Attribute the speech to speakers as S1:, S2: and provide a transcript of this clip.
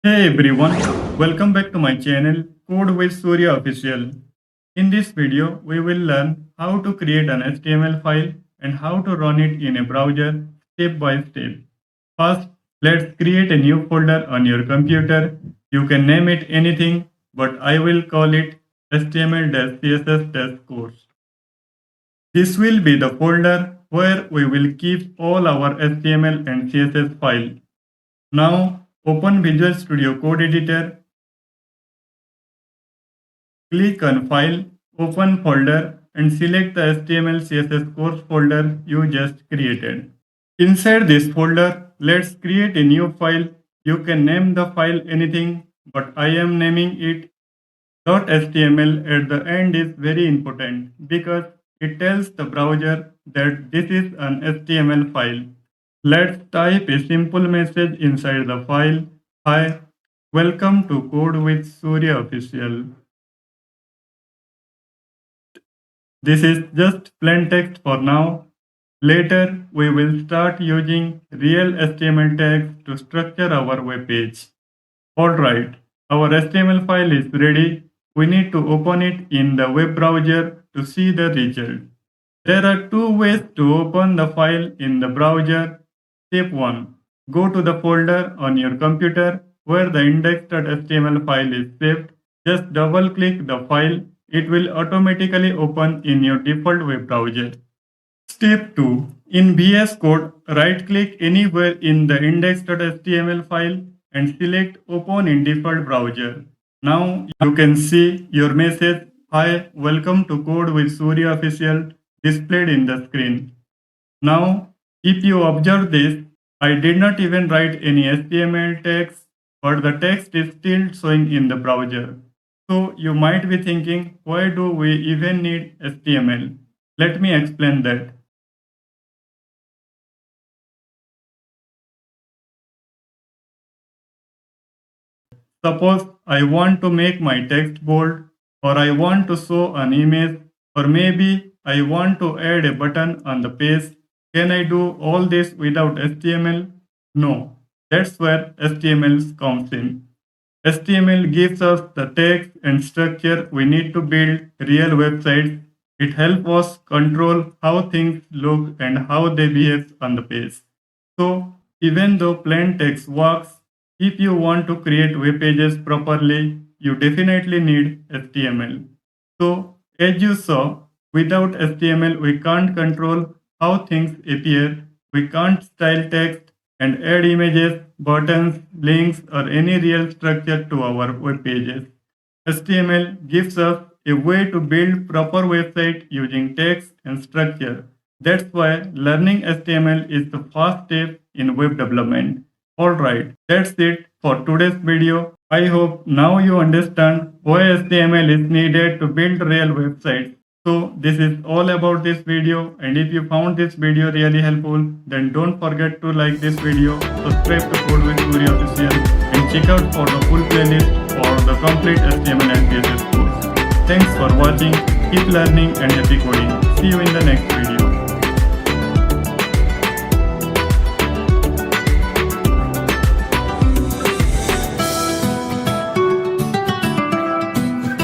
S1: Hey everyone, welcome back to my channel Code with Surya Official. In this video, we will learn how to create an HTML file and how to run it in a browser step by step. First, let's create a new folder on your computer. You can name it anything, but I will call it HTML-CSS-course. This will be the folder where we will keep all our HTML and CSS files. Now, open Visual Studio Code Editor. Click on File, Open Folder and select the HTML CSS course folder you just created. Inside this folder, let's create a new file. You can name the file anything, but I am naming it .html at the end is very important because it tells the browser that this is an HTML file. Let's type a simple message inside the file. Hi, welcome to Code with Surya Official. This is just plain text for now. Later, we will start using real HTML tags to structure our web page. Alright, our HTML file is ready. We need to open it in the web browser to see the result. There are two ways to open the file in the browser. Step 1. Go to the folder on your computer where the index.html file is saved. Just double click the file. It will automatically open in your default web browser. Step 2. In VS Code, right click anywhere in the index.html file and select Open in default browser. Now you can see your message, Hi, welcome to Code with Surya Official, displayed in the screen. Now, if you observe this, I did not even write any HTML text, but the text is still showing in the browser. So you might be thinking, why do we even need HTML? Let me explain that. Suppose I want to make my text bold, or I want to show an image, or maybe I want to add a button on the page. Can I do all this without HTML? No, that's where HTML comes in. HTML gives us the text and structure we need to build real websites. It helps us control how things look and how they behave on the page. So, even though plain text works, if you want to create web pages properly, you definitely need HTML. So, as you saw, without HTML, we can't control how things appear, we can't style text and add images, buttons, links, or any real structure to our web pages. HTML gives us a way to build proper website using text and structure. That's why learning HTML is the first step in web development. Alright, that's it for today's video. I hope now you understand why HTML is needed to build real websites. So this is all about this video, and if you found this video really helpful, then don't forget to like this video, subscribe to Code with Surya Official, and check out for the full playlist for the complete HTML and CSS course. Thanks for watching, keep learning and happy coding. See you in the next video.